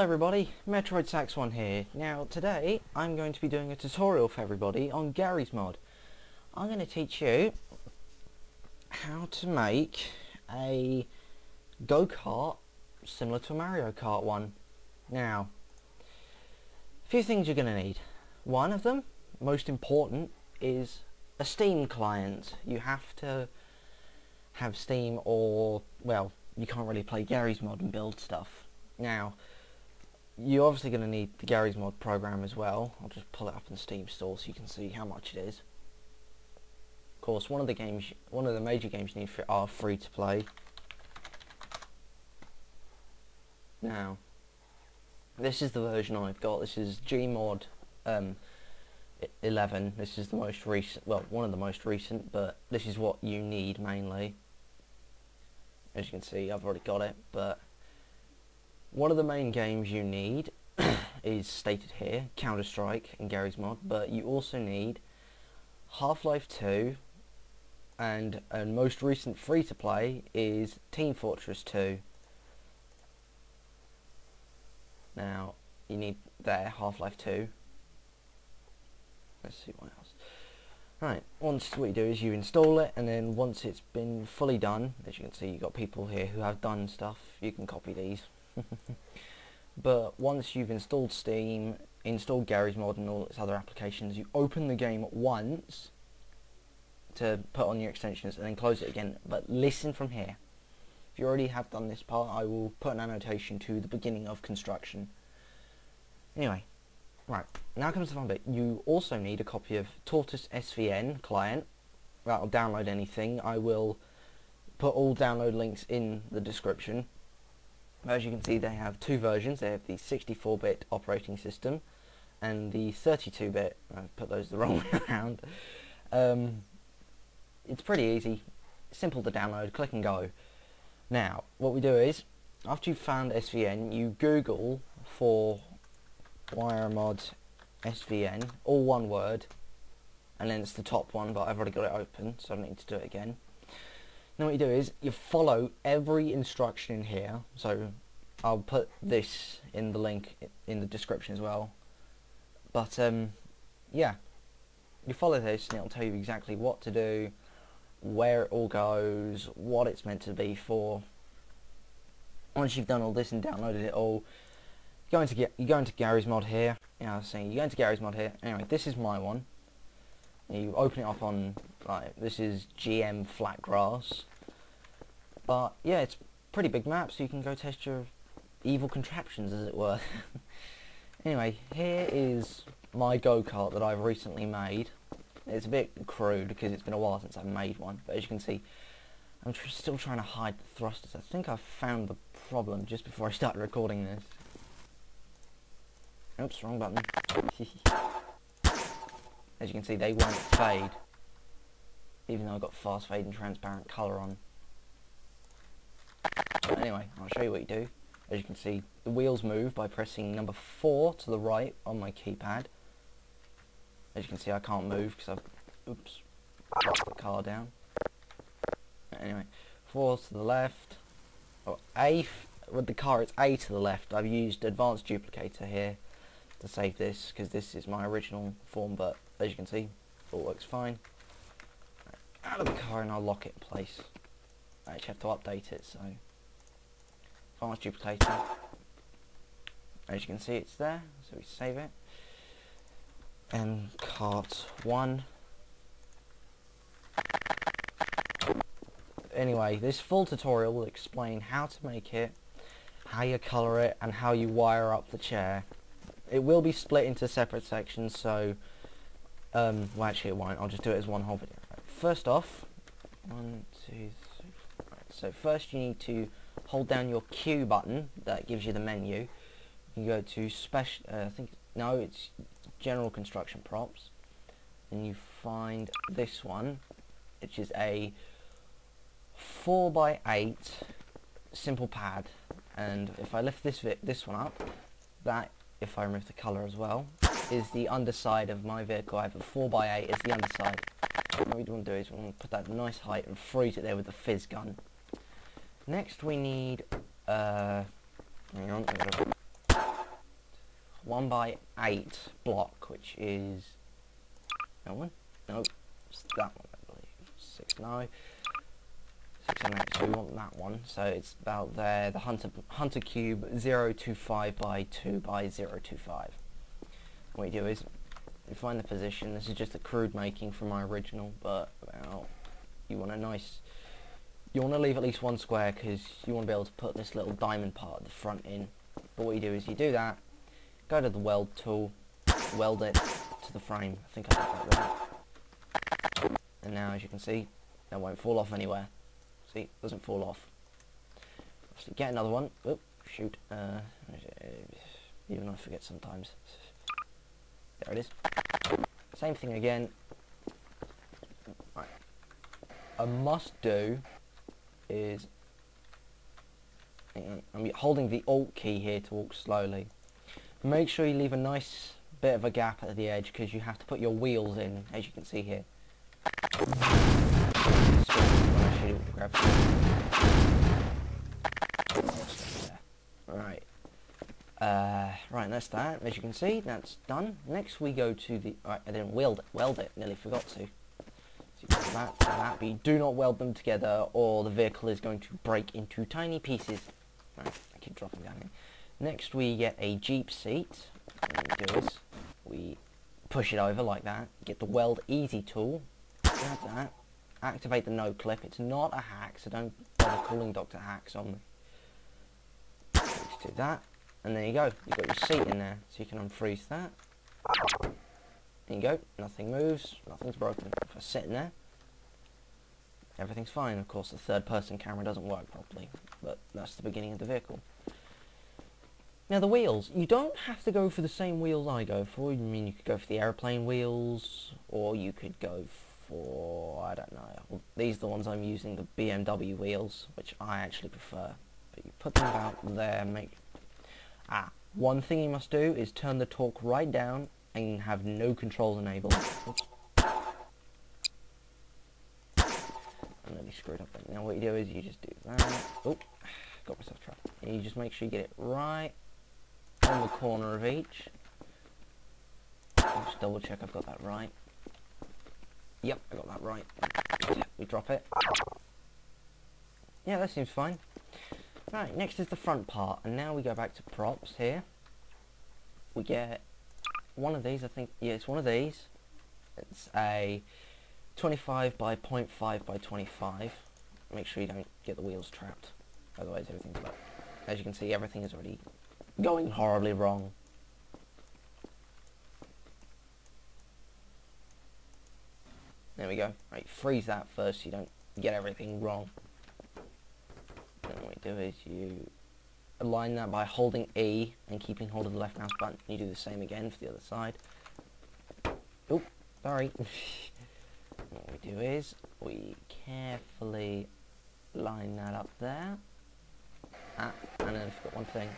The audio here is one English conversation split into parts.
everybody, Metroid Sax 1 here. Now today I'm going to be doing a tutorial for everybody on Gary's mod. I'm going to teach you how to make a go-kart similar to a Mario Kart one. Now, a few things you're going to need. One of them, most important, is a Steam client. You have to have Steam or, well, you can't really play Gary's mod and build stuff. Now, you're obviously going to need the Gary's mod program as well. I'll just pull it up in the Steam store so you can see how much it is. Of course, one of the major games you need are free to play. Now, this is the version I've got. This is Gmod 11. This is the most recent, well, one of the most recent, but this is what you need mainly. As you can see, I've already got it, but one of the main games you need is stated here, Counter-Strike and Gary's mod, but you also need Half-Life 2, and most recent free-to-play is Team Fortress 2. Now, you need there, Half-Life 2. Let's see what else. Right, what you do is you install it, and then once it's been fully done, as you can see, you've got people here who have done stuff. You can copy these. But once you've installed Steam, installed Gary's mod and all its other applications, you open the game once to put on your extensions and then close it again. But listen from here. If you already have done this part, I will put an annotation to the beginning of construction. Anyway, right, now comes the fun bit. You also need a copy of Tortoise SVN client. That'll download anything. I will put all download links in the description. As you can see, they have two versions. They have the 64-bit operating system and the 32-bit. I put those the wrong way around. It's pretty easy, simple to download, click and go. Now, what we do is, after you've found SVN, you Google for Wiremod SVN, all one word, and then it's the top one, but I've already got it open, so I don't need to do it again. Now what you do is, you follow every instruction in here, so I'll put this in the link in the description as well, but yeah, you follow this and it'll tell you exactly what to do, where it all goes, what it's meant to be for. Once you've done all this and downloaded it all, you go into Gary's mod here. Yeah, I was saying, you go into Gary's mod here. Anyway, this is my one. You open it up on, like, this is GM flat grass. But yeah, it's a pretty big map, so you can go test your evil contraptions, as it were. Anyway, here is my go-kart that I've recently made. It's a bit crude because it's been a while since I've made one, but as you can see, I'm still trying to hide the thrusters. I think I found the problem just before I started recording this. Oops, wrong button. As you can see, they won't fade, even though I've got fast fade and transparent colour on. But anyway, I'll show you what you do. As you can see, the wheels move by pressing number 4 to the right on my keypad. As you can see, I can't move because I've, oops, dropped the car down. Anyway, 4 to the left, or A, with the car it's A to the left. I've used Advanced Duplicator here to save this, because this is my original form, but as you can see, it all works fine. Out of the car and I'll lock it in place. I actually have to update it, so Advanced Duplicator. As you can see, it's there, so we save it. And Kart 1. Anyway, this full tutorial will explain how to make it, how you colour it, and how you wire up the chair. It will be split into separate sections, so well, actually it won't. I'll just do it as one whole video. Right, first off, 1, 2, 3. Right, so first you need to hold down your Q button. That gives you the menu. You go to special. I think no, it's general construction props, and you find this one, which is a 4x8 simple pad. And if I lift this one up, that, if I remove the colour as well, is the underside of my vehicle. I have a 4x8 as the underside. What we want to do is we want to put that nice height and freeze it there with the fizz gun. Next we need, hang on, 1x8 block, which is that one. Nope, it's that one, I believe. 6, no. 6 and 8, so we want that one. So it's about there. The hunter cube 025 by 2 by 025. What you do is you find the position. This is just a crude making from my original, but well, you want to leave at least one square because you want to be able to put this little diamond part at the front in. But what you do is you do that, go to the weld tool, weld it to the frame. I think I did that right. And now, as you can see, that won't fall off anywhere. See, it doesn't fall off. So get another one. Oh, shoot. Even I forget sometimes. There it is. Same thing again. Right. A must do is, I'm holding the Alt key here to walk slowly. Make sure you leave a nice bit of a gap at the edge because you have to put your wheels in, as you can see here. Right. Right, that's that. As you can see, that's done. Next we go to the... Right, I didn't weld it, nearly forgot to. So you got that, but you do not weld them together or the vehicle is going to break into tiny pieces. Right, I keep dropping down here. Next we get a Jeep seat. What we do is we push it over like that, get the weld easy tool, grab that, activate the no clip. It's not a hack, so don't bother calling Dr. Hacks on me. Just do that, and there you go. You've got your seat in there, so you can unfreeze that. There you go, nothing moves, nothing's broken. If I sit in there, everything's fine. Of course, the third person camera doesn't work properly, but that's the beginning of the vehicle. Now the wheels, you don't have to go for the same wheels I go for. I mean, you could go for the airplane wheels, or you could go for, I don't know, well, these are the ones I'm using, the BMW wheels, which I actually prefer. But you put them about there, one thing you must do is turn the torque right down and have no controls enabled. Oops. I nearly screwed up there. Now what you do is you just do that. Oh, got myself trapped. And you just make sure you get it right on the corner of each. I'll just double check I've got that right. Yep, I got that right. We drop it. Yeah, that seems fine. Right, next is the front part, and now we go back to props here. We get one of these, I think. Yeah, it's one of these. It's a 25 by 0.5 by 25. Make sure you don't get the wheels trapped, otherwise everything's about. As you can see, everything is already going horribly wrong. There we go. Right, freeze that first so you don't get everything wrong. And what you do is you align that by holding E and keeping hold of the left mouse button. You do the same again for the other side. Oh, sorry. What we do is we carefully line that up there. And then I forgot one thing.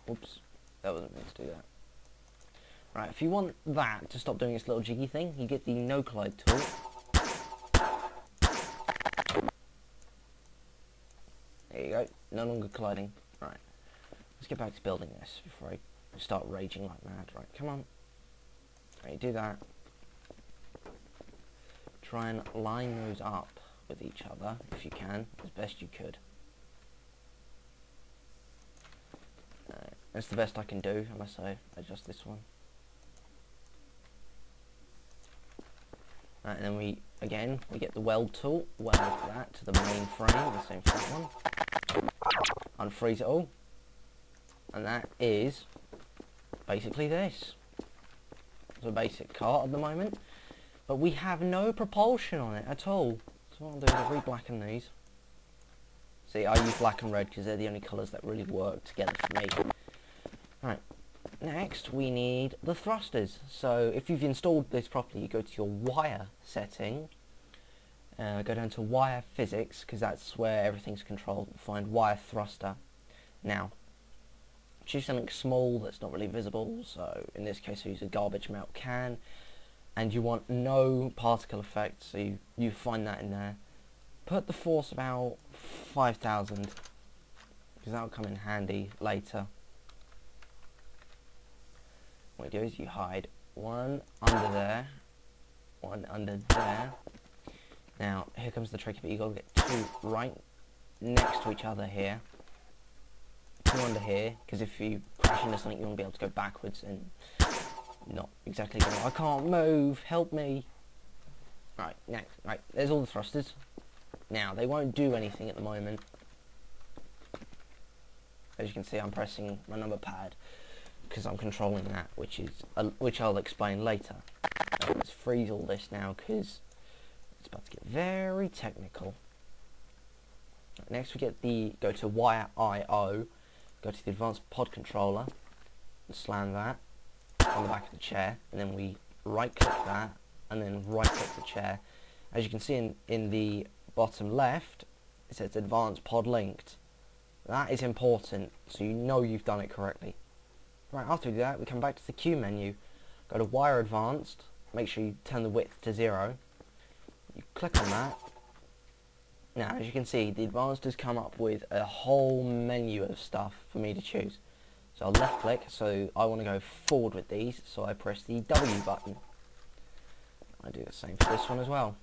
Oops, that wasn't meant to do that. Right, if you want that to stop doing its little jiggy thing, you get the no collide tool. There you go, no longer colliding. Right, let's get back to building this before I start raging like mad. Right, come on. Right, do that. Try and line those up with each other, if you can, as best you could. That's the best I can do, unless I adjust this one. Right, and then we get the weld tool, weld that to the main frame, the same for that one. Unfreeze it all. And that is basically this. It's a basic cart at the moment, but we have no propulsion on it at all. So what I'll do is I'll re-blacken these. See, I use black and red because they're the only colours that really work together for me. Right, next we need the thrusters. So if you've installed this properly, you go to your wire setting, go down to wire physics, because that's where everything's controlled, find wire thruster. Now, choose something small that's not really visible, so in this case I use a garbage melt can, and you want no particle effect, so you find that in there. Put the force about 5,000. because that'll come in handy later. What you do is you hide one under there, one under there. Now here comes the trick, but you gotta get two right next to each other here. Two under here, because if you crash into something you won't be able to go backwards and not exactly go, I can't move, help me. Right, next, right, there's all the thrusters. Now, they won't do anything at the moment. As you can see, I'm pressing my number pad because I'm controlling that, which I'll explain later. Let's freeze all this now because it's about to get very technical. Next, we go to Wire I/O, go to the advanced pod controller, and slam that on the back of the chair, and then we right-click that, and then right-click the chair. As you can see in the bottom left, it says advanced pod linked. That is important, so you know you've done it correctly. Right, after we do that, we come back to the Q menu, go to Wire Advanced, make sure you turn the width to 0. You click on that. Now, as you can see, the Advanced has come up with a whole menu of stuff for me to choose. So I'll left click, so I want to go forward with these, so I press the W button. I do the same for this one as well.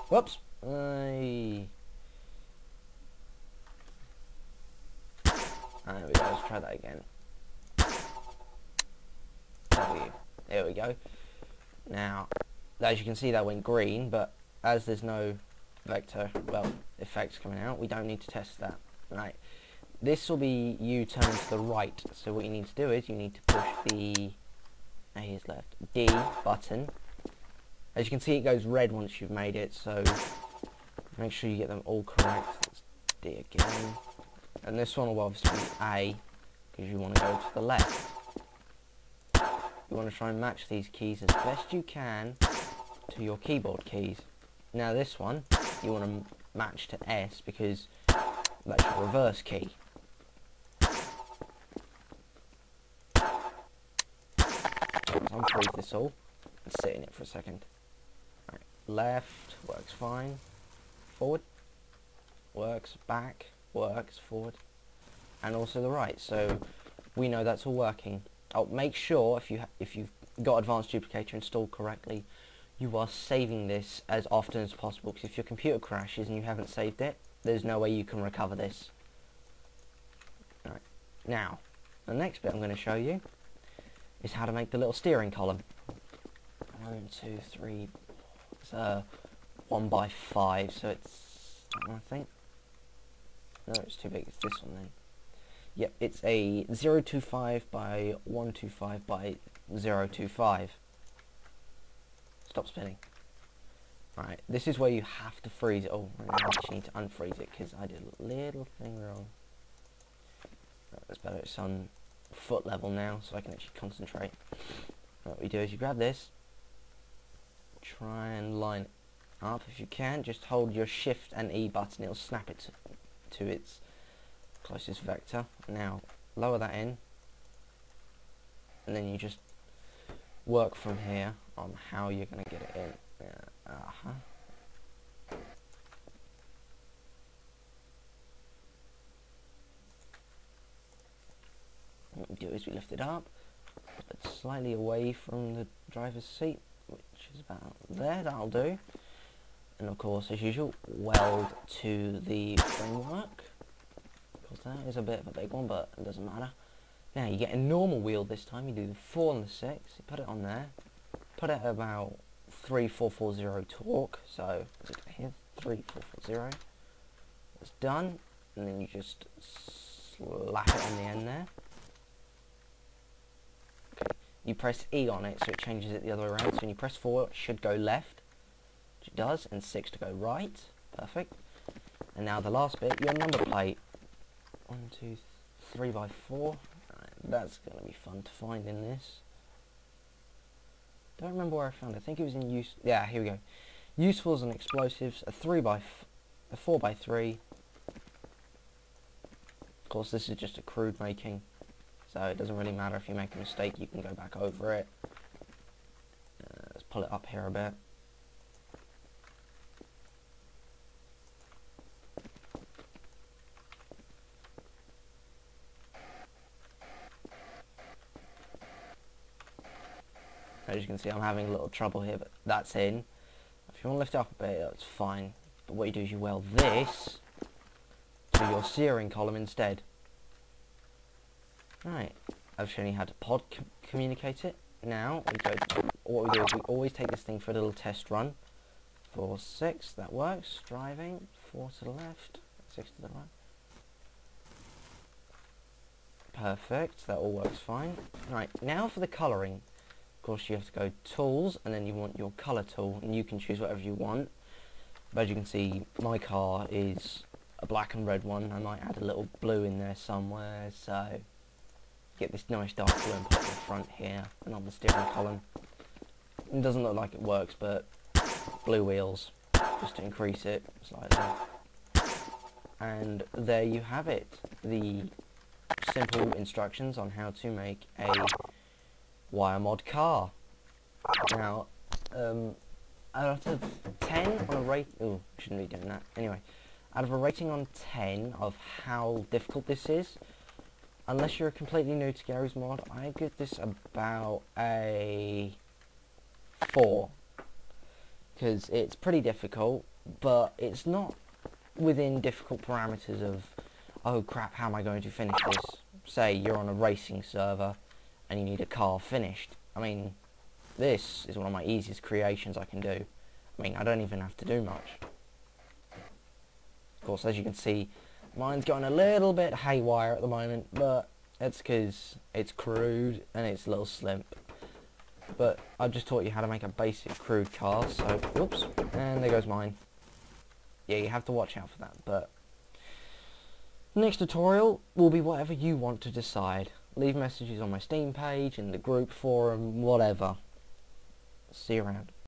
Whoops! There we go, let's try that again. W. There we go. Now, as you can see, that went green, but as there's no vector, well, effects coming out, we don't need to test that. Right. This will be you turning to the right, so what you need to do is you need to push the here's left D button. As you can see, it goes red once you've made it, so make sure you get them all correct. Let's D again, and this one will obviously be A because you want to go to the left. You want to try and match these keys as best you can to your keyboard keys. Now this one you want to match to S because that's your reverse key. Unfreeze this all and sit in it for a second. Right. Left works fine. Forward works. Back works. Forward, and also the right. So we know that's all working. Oh, make sure if you've got Advanced Duplicator installed correctly, you are saving this as often as possible. Because if your computer crashes and you haven't saved it, there's no way you can recover this. Right. Now, the next bit I'm going to show you is how to make the little steering column. 1, 2, 3. It's 1 by 5, so it's, I think. No, it's too big. It's this one then. Yep, it's a 025 by 125 by 025. Stop spinning. Right, this is where you have to freeze it. Oh, I actually need to unfreeze it because I did a little thing wrong. Right, that's better. It's on foot level now, so I can actually concentrate. What we do is you grab this, try and line it up. If you can, just hold your Shift and E button. It'll snap it to its closest vector. Now lower that in, and then you just work from here on how you're going to get it in. What we do is we lift it up, put it slightly away from the driver's seat, which is about there. That'll do. And of course, as usual, weld to the framework. Of course, that is a bit of a big one, but it doesn't matter. Now you get a normal wheel this time. You do the 4 and the 6. You put it on there. Put it at about 3440 torque. So here, 3440. It's done, and then you just slap it on the end there. Okay. You press E on it, so it changes it the other way around. So when you press 4, it should go left, which it does, and 6 to go right. Perfect. And now the last bit, your number plate. 1, 2, 3 by 4. That's going to be fun to find in this. Don't remember where I found it. I think it was in use. Yeah, here we go. Usefuls and explosives. A 4 by 3. Of course, this is just a crude making, so it doesn't really matter if you make a mistake. You can go back over it. Let's pull it up here a bit. As you can see, I'm having a little trouble here, but that's in. If you want to lift it up a bit, that's fine. But what you do is you weld this to your steering column instead. Right, I've shown you how to pod communicate it. Now, what we do is we always take this thing for a little test run. 4, 6, that works. Driving, 4 to the left, 6 to the right. Perfect, that all works fine. Right, now for the colouring. Of course you have to go tools, and then you want your colour tool, and you can choose whatever you want. But as you can see, my car is a black and red one. I might add a little blue in there somewhere, so get this nice dark blue and put it in the front here, and on the steering column. It doesn't look like it works, but blue wheels, just to increase it slightly. And there you have it. The simple instructions on how to make a Wiremod car. Now, out of 10 on a rate... Oh, shouldn't be doing that. Anyway, out of a rating on 10 of how difficult this is, unless you're completely new to Gary's Mod, I give this about a 4. Because it's pretty difficult, but it's not within difficult parameters of, oh crap, how am I going to finish this? Say you're on a racing server and you need a car finished. I mean, this is one of my easiest creations I can do. I mean, I don't even have to do much. Of course, as you can see, mine's going a little bit haywire at the moment, but that's because it's crude and it's a little slimp. But I just taught you how to make a basic crude car, so, whoops, and there goes mine. Yeah, you have to watch out for that, but next tutorial will be whatever you want to decide. Leave messages on my Steam page, in the group forum, whatever. See you around.